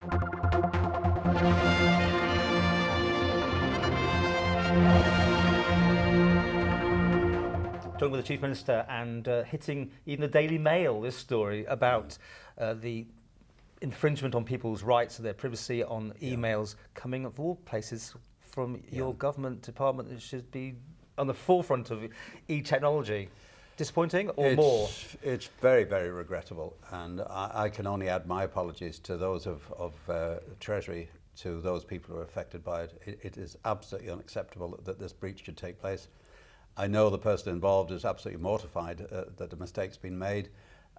Talking with the Chief Minister and hitting even the Daily Mail, this story about the infringement on people's rights to their privacy on emails coming of all places from your government department that should be on the forefront of e-technology. Disappointing or more? It's very, very regrettable, and I can only add my apologies to those of Treasury, to those people who are affected by it. It is absolutely unacceptable that this breach should take place. I know the person involved is absolutely mortified that the mistake's been made,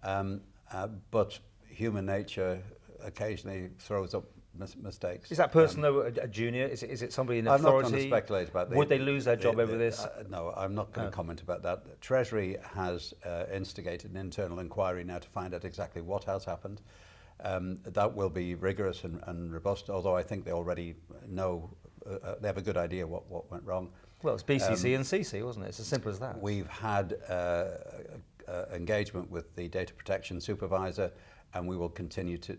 but human nature occasionally throws up mistakes. Is that person though a junior? Is it somebody in authority? I'm not going to speculate about that. Would they lose their job over this? No, I'm not going to comment about that. Treasury has instigated an internal inquiry now to find out exactly what has happened. That will be rigorous and robust, although I think they already know, they have a good idea what went wrong. Well, it's BCC and CC, wasn't it? It's as simple as that. We've had engagement with the data protection supervisor, and we will continue to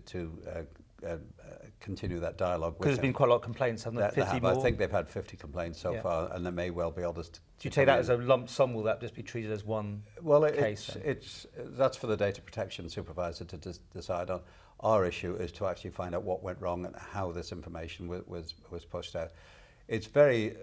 continue that dialogue. Because there's been quite a lot of complaints, haven't there? 50 more? I think they've had 50 complaints so far, and there may well be others. Do you take that as a lump sum? Will that just be treated as one case? Well, that's for the data protection supervisor to decide on. Our issue is to actually find out what went wrong and how this information was pushed out. It's very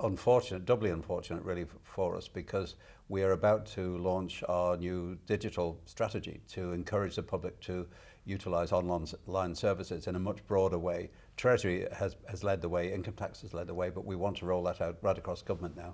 unfortunate, doubly unfortunate really for us, because we are about to launch our new digital strategy to encourage the public to utilise online services in a much broader way. Treasury has led the way, income tax has led the way, but we want to roll that out right across government now.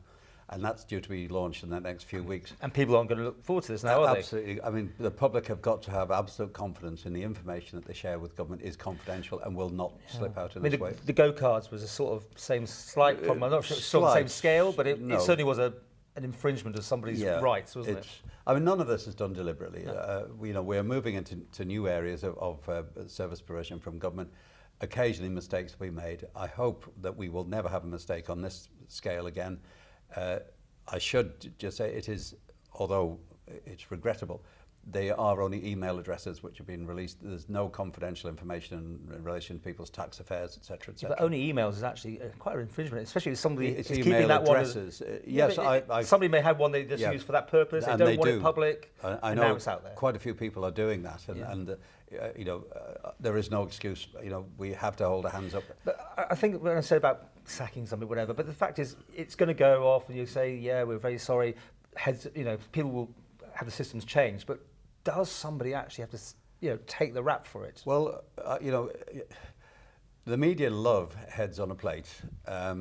And that's due to be launched in the next few weeks. And people aren't going to look forward to this now, are they? Absolutely. I mean, the public have got to have absolute confidence in the information that they share with government is confidential and will not slip out in this way. The go-cards was a sort of slight problem. I'm not sure it's on the same scale, but it certainly was an infringement of somebody's rights, wasn't it? I mean, none of this is done deliberately. No. We're moving into new areas of service provision from government. Occasionally mistakes will be made. I hope that we will never have a mistake on this scale again. I should just say it is, although it's regrettable, they are only email addresses which have been released. There's no confidential information in relation to people's tax affairs, etc., etc. But only emails is actually quite an infringement, especially if somebody is email keeping that addresses. One. Somebody may have one they just use for that purpose. They don't want it public. I know now it's out there. Quite a few people are doing that, and there is no excuse. We have to hold our hands up. But I think when I said about sacking somebody, whatever, but the fact is, it's going to go off, and you say, "Yeah, we're very sorry." People will have the systems changed, but does somebody actually have to, take the rap for it? Well, the media love heads on a plate.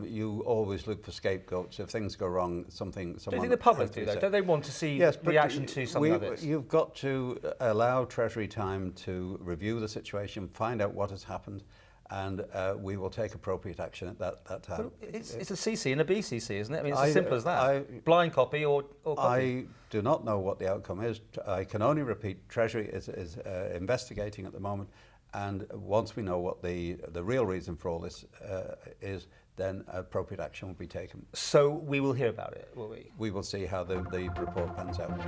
You always look for scapegoats. If things go wrong, someone. Do you think the public do that? Don't they want to see reaction to something like this? You've got to allow Treasury time to review the situation, find out what has happened, and we will take appropriate action at that time. But it's a CC and a BCC, isn't it? I mean, it's as simple as that. Blind copy or copy. I do not know what the outcome is. I can only repeat, Treasury is investigating at the moment, and once we know what the real reason for all this is, then appropriate action will be taken. So we will hear about it, will we? We will see how the report pans out.